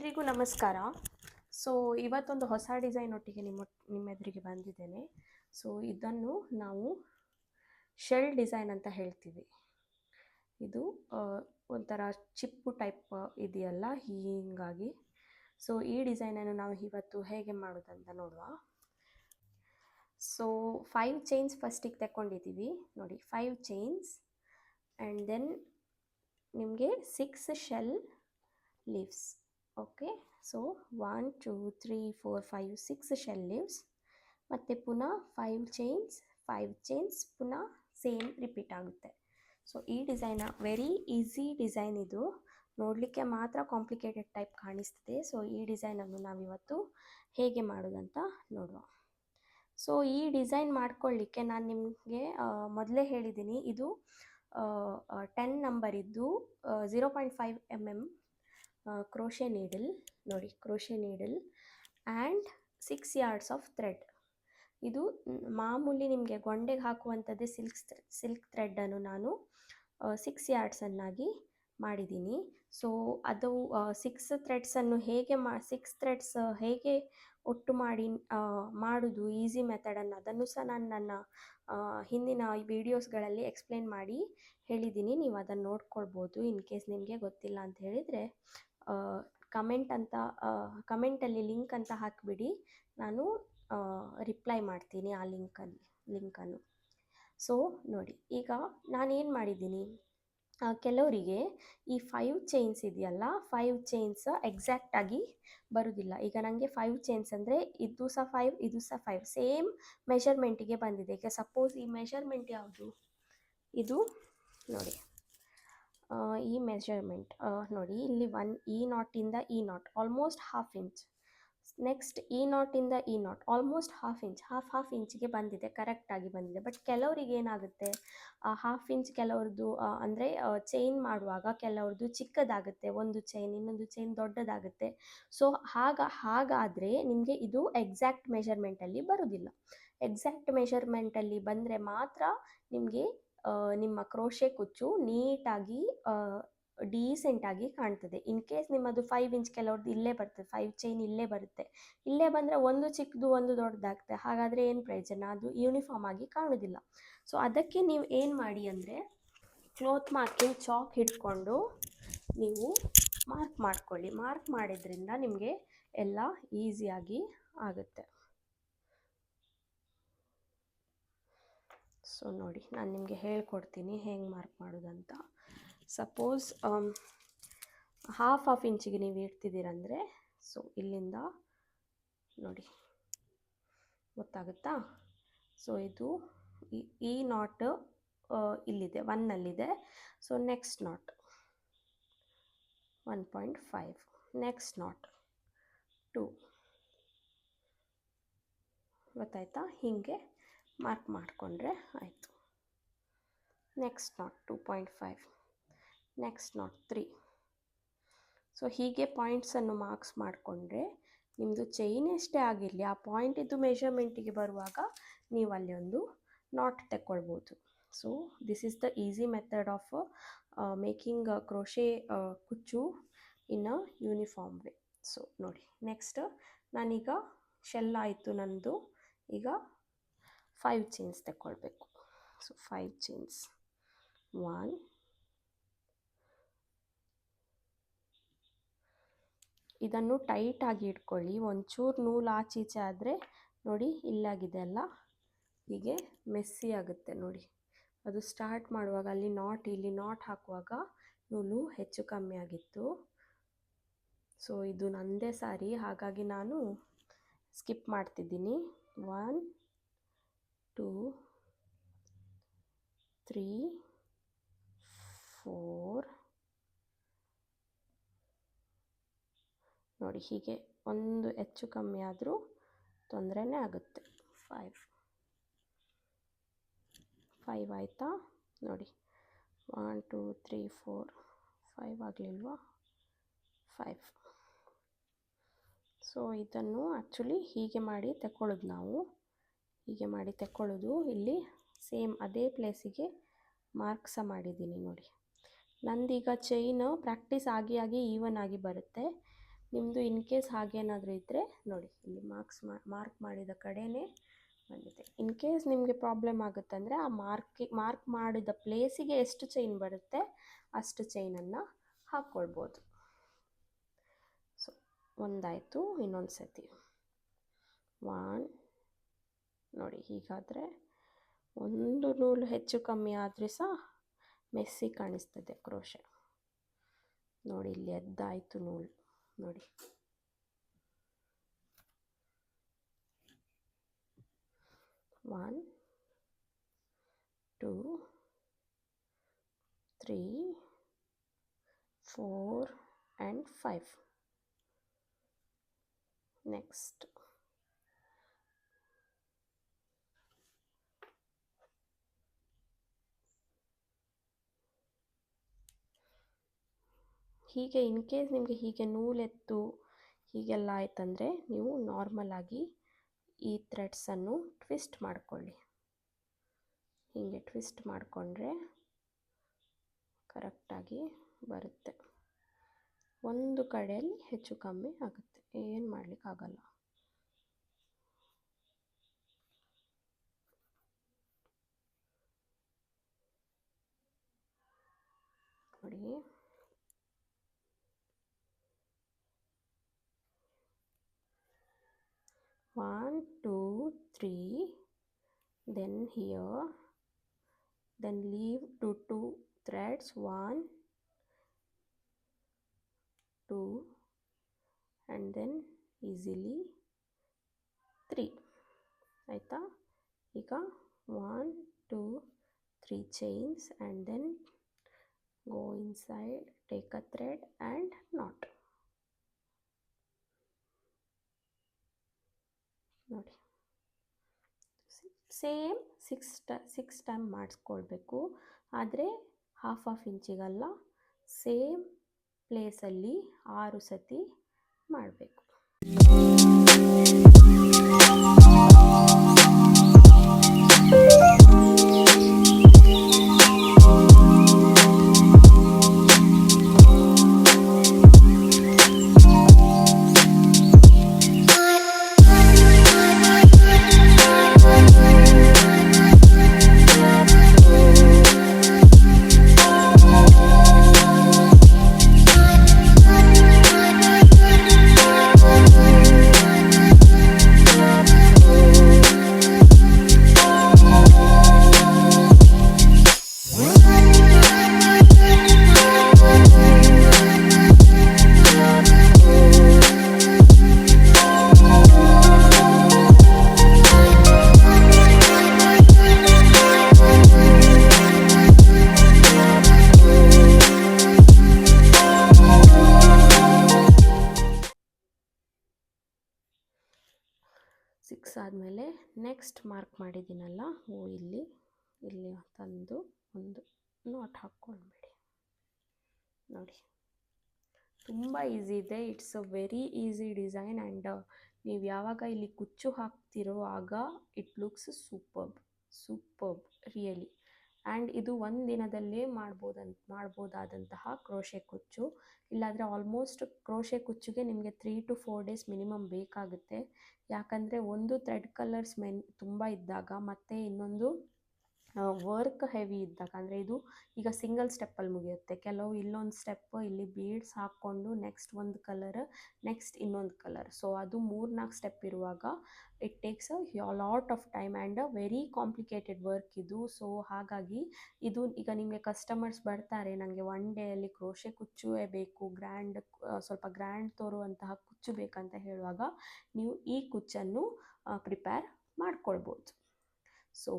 ಎಲ್ರಿಗೂ ನಮಸ್ಕಾರ. ಸೊ ಇವತ್ತೊಂದು ಹೊಸ ಡಿಸೈನ್ ಒಟ್ಟಿಗೆ ನಿಮ್ಮ ಎದುರಿಗೆ ಬಂದಿದ್ದೇನೆ. ಸೊ ಇದನ್ನು ನಾವು ಶೆಲ್ ಡಿಸೈನ್ ಅಂತ ಹೇಳ್ತೀವಿ. ಇದು ಒಂಥರ ಚಿಪ್ಪು ಟೈಪ್ ಇದೆಯಲ್ಲ, ಹೀಗಾಗಿ ಸೊ ಈ ಡಿಸೈನನ್ನು ನಾವು ಇವತ್ತು ಹೇಗೆ ಮಾಡೋದಂತ ನೋಡುವ. ಸೊ 5 ಚೈನ್ಸ್ ಫಸ್ಟಿಗೆ ತಗೊಂಡಿದ್ದೀವಿ ನೋಡಿ, 5 ಚೈನ್ಸ್ ಆ್ಯಂಡ್ ದೆನ್ ನಿಮಗೆ 6 shell leaves. Okay, so 1 2 3 4 5 6 shell leaves, ಮತ್ತು ಪುನಃ 5 ಚೈನ್ಸ್ ಪುನಃ ಸೇಮ್ ರಿಪೀಟ್ ಆಗುತ್ತೆ. ಸೊ ಈ ಡಿಸೈನ ವೆರಿ ಈಸಿ ಡಿಸೈನ್. ಇದು ನೋಡಲಿಕ್ಕೆ ಮಾತ್ರ ಕಾಂಪ್ಲಿಕೇಟೆಡ್ ಟೈಪ್ ಕಾಣಿಸ್ತದೆ. ಸೊ ಈ ಡಿಸೈನನ್ನು ನಾವಿವತ್ತು ಹೇಗೆ ಮಾಡೋದಂತ ನೋಡುವ. ಸೊ ಈ ಡಿಸೈನ್ ಮಾಡ್ಕೊಳ್ಳಿಕ್ಕೆ ನಾನು ನಿಮಗೆ ಮೊದಲೇ ಹೇಳಿದ್ದೀನಿ, ಇದು 10 ನಂಬರ್ ಇದ್ದು 0.5 mm ಕ್ರೋಶೆ ನೀಡಲ್ ನೋಡಿ, crochet needle and 6 yards of thread. ಇದು ಮಾಮೂಲಿ ನಿಮಗೆ ಗೊಂಡೆಗೆ ಹಾಕುವಂಥದ್ದೇ ಸಿಲ್ಕ್ ಥ್ರೆಡ್ಡನ್ನು ನಾನು 6 yardsನ್ನಾಗಿ ಮಾಡಿದ್ದೀನಿ. ಸೊ ಅದು 6 ಥ್ರೆಡ್ಸನ್ನು ಹೇಗೆ 6 ಥ್ರೆಡ್ಸ್ ಹೇಗೆ ಒಟ್ಟು ಮಾಡಿ ಮಾಡೋದು ಈಸಿ ಮೆಥಡನ್ನು, ಅದನ್ನು ಸಹ ನಾನು ನನ್ನ ಹಿಂದಿನ ವೀಡಿಯೋಸ್ಗಳಲ್ಲಿ ಎಕ್ಸ್ಪ್ಲೇನ್ ಮಾಡಿ ಹೇಳಿದ್ದೀನಿ. ನೀವು ಅದನ್ನು ನೋಡ್ಕೊಳ್ಬೋದು. ಇನ್ ಕೇಸ್ ನಿಮಗೆ ಗೊತ್ತಿಲ್ಲ ಅಂತ ಹೇಳಿದರೆ ಕಮೆಂಟಲ್ಲಿ ಲಿಂಕ್ ಅಂತ ಹಾಕಿಬಿಡಿ, ನಾನು ರಿಪ್ಲೈ ಮಾಡ್ತೀನಿ ಆ ಲಿಂಕನ್ನು. ಸೊ ನೋಡಿ, ಈಗ ನಾನೇನು ಮಾಡಿದ್ದೀನಿ, ಕೆಲವರಿಗೆ ಈ 5 ಚೈನ್ಸ್ ಇದೆಯಲ್ಲ, 5 ಚೈನ್ಸ್ ಎಕ್ಸಾಕ್ಟಾಗಿ ಬರೋದಿಲ್ಲ. ಈಗ ನನಗೆ 5 ಚೈನ್ಸ್ ಅಂದರೆ ಇದು ಸಹ 5 ಇದು ಸಹ 5 ಸೇಮ್ ಮೆಷರ್ಮೆಂಟಿಗೆ ಬಂದಿದೆ. ಈಗ ಸಪೋಸ್ ಈ ಮೆಷರ್ಮೆಂಟ್ ಯಾವುದು, ಇದು ನೋಡಿ, ಈ ಮೆಷರ್ಮೆಂಟ್ ನೋಡಿ, ಇಲ್ಲಿ ಈ ನಾಟಿಂದ ಈ ನಾಟ್ ಆಲ್ಮೋಸ್ಟ್ ½ ಇಂಚ್, ನೆಕ್ಸ್ಟ್ ಈ ನಾಟಿಂದ ಈ ನಾಟ್ ಆಲ್ಮೋಸ್ಟ್ ಹಾಫ್ ಇಂಚಿಗೆ ಬಂದಿದೆ, ಕರೆಕ್ಟಾಗಿ ಬಂದಿದೆ. ಬಟ್ ಕೆಲವರಿಗೆ ಏನಾಗುತ್ತೆ, ½ ಇಂಚ್ ಕೆಲವ್ರದ್ದು ಅಂದರೆ ಚೈನ್ ಮಾಡುವಾಗ ಕೆಲವ್ರದ್ದು ಚಿಕ್ಕದಾಗುತ್ತೆ, ಒಂದು ಚೈನ್ ಇನ್ನೊಂದು ಚೈನ್ ದೊಡ್ಡದಾಗುತ್ತೆ. ಸೊ ಹಾಗಾದರೆ ನಿಮಗೆ ಇದು ಎಕ್ಸಾಕ್ಟ್ ಮೆಷರ್ಮೆಂಟಲ್ಲಿ ಬರೋದಿಲ್ಲ. ಎಕ್ಸಾಕ್ಟ್ ಮೆಷರ್ಮೆಂಟಲ್ಲಿ ಬಂದರೆ ಮಾತ್ರ ನಿಮಗೆ ನಿಮ್ಮ ಕ್ರೋಶೆ ಕುಚ್ಚು ನೀಟಾಗಿ ಡೀಸೆಂಟಾಗಿ ಕಾಣ್ತದೆ. ಇನ್ ಕೇಸ್ ನಿಮ್ಮದು 5 ಇಂಚ್ ಕೆಲವ್ರದ್ದು ಇಲ್ಲೇ ಬರ್ತದೆ, 5 ಚೈನ್ ಇಲ್ಲೇ ಬರುತ್ತೆ, ಇಲ್ಲೇ ಬಂದರೆ ಒಂದು ಚಿಕ್ಕದು ಒಂದು ದೊಡ್ಡದಾಗುತ್ತೆ. ಹಾಗಾದರೆ ಏನು ಪ್ರಯೋಜನ, ಅದು ಯೂನಿಫಾರ್ಮ್ ಆಗಿ ಕಾಣೋದಿಲ್ಲ. ಸೊ ಅದಕ್ಕೆ ನೀವು ಏನು ಮಾಡಿ ಅಂದರೆ, ಕ್ಲೋತ್ ಮಾರ್ಕಿಂಗ್ ಚಾಕ್ ಹಿಡ್ಕೊಂಡು ನೀವು ಮಾರ್ಕ್ ಮಾಡ್ಕೊಳ್ಳಿ. ಮಾರ್ಕ್ ಮಾಡಿದ್ರಿಂದ ನಿಮಗೆ ಎಲ್ಲ ಈಸಿಯಾಗಿ ಆಗುತ್ತೆ. ಸೊ ನೋಡಿ, ನಾನು ನಿಮಗೆ ಹೇಳ್ಕೊಡ್ತೀನಿ ಹೇಗೆ ಮಾರ್ಕ್ ಮಾಡೋದಂತ. ಸಪೋಸ್ ½ ಇಂಚಿಗೆ ನೀವು ಇಡ್ತಿದ್ದೀರಂದರೆ, ಸೊ ಇಲ್ಲಿಂದ ನೋಡಿ ಗೊತ್ತಾಗುತ್ತಾ. ಸೊ ಇದು ಈ ನಾಟ್ ಇಲ್ಲಿದೆ, 1ನಲ್ಲಿದೆ. So next knot 1.5, next knot 2, ಗೊತ್ತಾಯ್ತಾ? ಹೀಗೆ ಮಾರ್ಕ್ ಮಾಡಿಕೊಂಡ್ರೆ ಆಯಿತು. Next knot 2.5, next knot 3. So ಹೀಗೆ ಪಾಯಿಂಟ್ಸನ್ನು ಮಾರ್ಕ್ಸ್ ಮಾಡಿಕೊಂಡ್ರೆ ನಿಮ್ಮದು ಚೈನ್ ಎಷ್ಟೇ ಆಗಿರಲಿ, ಆ ಪಾಯಿಂಟಿದ್ದು ಮೆಷರ್ಮೆಂಟಿಗೆ ಬರುವಾಗ ನೀವು ಅಲ್ಲಿ ಒಂದು ನಾಟ್ ತಗೊಳ್ಬೋದು. So this is the easy method of making crochet ಕುಚ್ಚು ಇನ್ ಅ ಯೂನಿಫಾರ್ಮ್ ವೇ. ಸೊ ನೋಡಿ, ನೆಕ್ಸ್ಟ್ ನಾನೀಗ ಶೆಲ್ ಆಯಿತು ನನ್ನದು. ಈಗ 5 ಚೈನ್ಸ್ ತಗೊಳ್ಬೇಕು. ಸೊ 5 ಚೈನ್ಸ್, 1, ಇದನ್ನು ಟೈಟಾಗಿ ಇಟ್ಕೊಳ್ಳಿ. ಒಂಚೂರು ನೂಲು ಆಚೀಚೆ ಆದರೆ ನೋಡಿ, ಇಲ್ಲಾಗಿದೆ ಅಲ್ಲ, ಹೀಗೆ ಮೆಸ್ಸಿ ಆಗುತ್ತೆ ನೋಡಿ. ಅದು ಸ್ಟಾರ್ಟ್ ಮಾಡುವಾಗ ಅಲ್ಲಿ ಇಲ್ಲಿ ನಾಟ್ ಹಾಕುವಾಗ ನೂಲು ಹೆಚ್ಚು ಕಮ್ಮಿ ಆಗಿತ್ತು. ಸೊ ಇದು ನನ್ನದೇ ಸಾರಿ, ಹಾಗಾಗಿ ನಾನು ಸ್ಕಿಪ್ ಮಾಡ್ತಿದ್ದೀನಿ. 1 2 3 4 ನೋಡಿ, ಹೀಗೆ ಒಂದು ಹೆಚ್ಚು ಕಮ್ಮಿ ಆದರೂ ತೊಂದರೆನೇ ಆಗುತ್ತೆ. 5 ಆಯಿತಾ ನೋಡಿ, 1 2 3 4 5 ಆಗಲಿಲ್ವಾ, 5. ಸೊ ಇದನ್ನು ಆ್ಯಕ್ಚುಲಿ ಹೀಗೆ ಮಾಡಿ ತಗೊಳ್ಳೋದು, ನಾವು ಹೀಗೆ ಮಾಡಿ ತಗೊಳ್ಳೋದು. ಇಲ್ಲಿ ಸೇಮ್ ಅದೇ ಪ್ಲೇಸಿಗೆ ಮಾರ್ಕ್ ಸಹ ಮಾಡಿದ್ದೀನಿ ನೋಡಿ. ನಂದೀಗ ಚೈನ್ ಪ್ರಾಕ್ಟೀಸ್ ಆಗಿ ಈವನ್ ಆಗಿ ಬರುತ್ತೆ. ನಿಮ್ಮದು ಇನ್ ಕೇಸ್ ಹಾಗೇನಾದರೂ ಇದ್ದರೆ ನೋಡಿ, ಇಲ್ಲಿ ಮಾರ್ಕ್ ಮಾಡಿದ ಕಡೆನೇ ಬಂದಿದೆ. ಇನ್ ಕೇಸ್ ನಿಮಗೆ ಪ್ರಾಬ್ಲಮ್ ಆಗುತ್ತಂದರೆ ಆ ಮಾರ್ಕ್ ಮಾಡಿದ ಪ್ಲೇಸಿಗೆ ಎಷ್ಟು ಚೈನ್ ಬರುತ್ತೆ ಅಷ್ಟು ಚೈನನ್ನು ಹಾಕ್ಕೊಳ್ಬೋದು. ಸೊ ಒಂದಾಯಿತು. ಇನ್ನೊಂದು ಸತಿ 1 ನೋಡಿ. ಹೀಗಾದರೆ ಒಂದು ನೂಲು ಹೆಚ್ಚು ಕಮ್ಮಿ ಆದರೆ ಸಹ ಮೆಸ್ಸಿ ಕಾಣಿಸ್ತದೆ ಕ್ರೋಶೆ. ನೋಡಿ, ಇಲ್ಲಿ ಎದ್ದಾಯಿತು ನೂಲು ನೋಡಿ. One, 2, 3, 4 and 5. Next. ಹೀಗೆ ಇನ್ ಕೇಸ್ ನಿಮಗೆ ಹೀಗೆ ನೂಲೆತ್ತು ಹೀಗೆಲ್ಲ ಆಯ್ತಂದರೆ ನೀವು ನಾರ್ಮಲ್ ಆಗಿ ಈ ಥ್ರೆಡ್ಸನ್ನು ಟ್ವಿಸ್ಟ್ ಮಾಡಿಕೊಳ್ಳಿ. ಹೀಗೆ ಟ್ವಿಸ್ಟ್ ಮಾಡಿಕೊಂಡ್ರೆ ಕರೆಕ್ಟಾಗಿ ಬರುತ್ತೆ. ಒಂದು ಕಡೆಯಲ್ಲಿ ಹೆಚ್ಚು ಕಮ್ಮಿ ಆಗುತ್ತೆ, ಏನು ಮಾಡಲಿಕ್ಕಾಗಲ್ಲ. ನೋಡಿ, 1, 2, 3, then here, then leave 2 threads, 1, 2 and then easily 3. ಆಯಿತಾ? ಈಗ 1, 2, 3 chains and then go inside, take a thread and knot. ನೋಡಿ, ಸೇಮ್ 6 ಟೈಮ್ ಮಾಡಿಸ್ಕೊಳ್ಬೇಕು. ಆದರೆ ಹಾಫ್ ಇಂಚಿಗಲ್ಲ, ಸೇಮ್ ಪ್ಲೇಸಲ್ಲಿ 6 ಸತಿ ಮಾಡಬೇಕು. ಸಿಕ್ಸ್ ಆದಮೇಲೆ ನೆಕ್ಸ್ಟ್ ಮಾರ್ಕ್ ಮಾಡಿದ್ದೀನಲ್ಲ, ಇಲ್ಲಿ ತಂದು ಒಂದು ನಾಟ್ ಹಾಕ್ಕೊಂಡ್ಬಿಡಿ. ನೋಡಿ, ತುಂಬ ಈಸಿ ಇದೆ. It's a very easy design and ನೀವು ಯಾವಾಗ ಇಲ್ಲಿ ಕುಚ್ಚು ಹಾಕ್ತಿರೋ ಆಗ it looks superb really. And ಇದು ಒಂದು ದಿನದಲ್ಲೇ ಮಾಡ್ಬೋದಾದಂತಹ ಕ್ರೋಶೆ ಕುಚ್ಚು. ಇಲ್ಲಾಂದರೆ ಆಲ್ಮೋಸ್ಟ್ ಕ್ರೋಶೆ ಕುಚ್ಚುಗೆ ನಿಮಗೆ 3 to 4 days ಮಿನಿಮಮ್ ಬೇಕಾಗುತ್ತೆ. ಯಾಕಂದರೆ ಒಂದು ಥ್ರೆಡ್ ಕಲರ್ಸ್ ತುಂಬ ಇದ್ದಾಗ ಮತ್ತು ಇನ್ನೊಂದು ವರ್ಕ್ ಹೆವಿ ಇದ್ದಾಗ, ಅಂದರೆ ಇದು ಈಗ ಸಿಂಗಲ್ ಸ್ಟೆಪ್ಪಲ್ಲಿ ಮುಗಿಯುತ್ತೆ. ಕೆಲವು ಇಲ್ಲೊಂದು ಸ್ಟೆಪ್ ಇಲ್ಲಿ ಬೀಡ್ಸ್ ಹಾಕ್ಕೊಂಡು ನೆಕ್ಸ್ಟ್ ಒಂದು ಕಲರ್, ನೆಕ್ಸ್ಟ್ ಇನ್ನೊಂದು ಕಲರ್. ಸೊ ಅದು 3-4 ಸ್ಟೆಪ್ ಇರುವಾಗ it takes a lot of time and a very complicated work ಇದು. ಸೊ ಹಾಗಾಗಿ ಇದು ಈಗ ನಿಮಗೆ ಕಸ್ಟಮರ್ಸ್ ಬರ್ತಾರೆ, ನನಗೆ 1 ಡೇಯಲ್ಲಿ ಕ್ರೋಶೆ ಕುಚ್ಚುವೇ ಬೇಕು, ಸ್ವಲ್ಪ ಗ್ರ್ಯಾಂಡ್ ತೋರುವಂತಹ ಕುಚ್ಚು ಬೇಕಂತ ಹೇಳುವಾಗ ನೀವು ಈ ಕುಚ್ಚನ್ನು ಪ್ರಿಪೇರ್ ಮಾಡ್ಕೊಳ್ಬೋದು. ಸೊ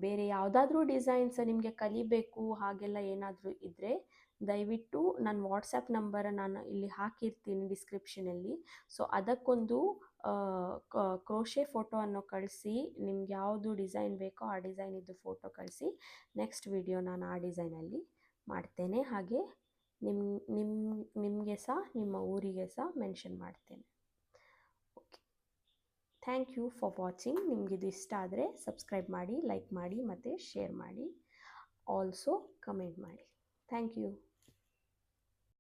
ಬೇರೆ ಯಾವುದಾದ್ರೂ ಡಿಸೈನ್ಸ್ ನಿಮಗೆ ಕಲಿಬೇಕು ಹಾಗೆಲ್ಲ ಏನಾದರೂ ಇದ್ದರೆ ದಯವಿಟ್ಟು ನನ್ನ ವಾಟ್ಸಪ್ ನಂಬರ್ ನಾನು ಇಲ್ಲಿ ಹಾಕಿರ್ತೀನಿ ಡಿಸ್ಕ್ರಿಪ್ಷನಲ್ಲಿ. ಸೊ ಅದಕ್ಕೊಂದು ಕ್ರೋಶೆ ಫೋಟೋವನ್ನು ಕಳಿಸಿ, ನಿಮ್ಗೆ ಯಾವುದು ಡಿಸೈನ್ ಬೇಕೋ ಆ ಡಿಸೈನಿದ್ದು ಫೋಟೋ ಕಳಿಸಿ. ನೆಕ್ಸ್ಟ್ ವಿಡಿಯೋ ನಾನು ಆ ಡಿಸೈನಲ್ಲಿ ಮಾಡ್ತೇನೆ. ಹಾಗೆ ನಿಮಗೆ ಸಹ ನಿಮ್ಮ ಊರಿಗೆ ಸಹ ಮೆನ್ಷನ್ ಮಾಡ್ತೇನೆ. Okay, thank you for watching. ನಿಮಗಿದು ಇಷ್ಟ ಆದರೆ ಸಬ್ಸ್ಕ್ರೈಬ್ ಮಾಡಿ, ಲೈಕ್ ಮಾಡಿ ಮತ್ತು ಶೇರ್ ಮಾಡಿ. ಆಲ್ಸೋ ಕಮೆಂಟ್ ಮಾಡಿ. Thank you.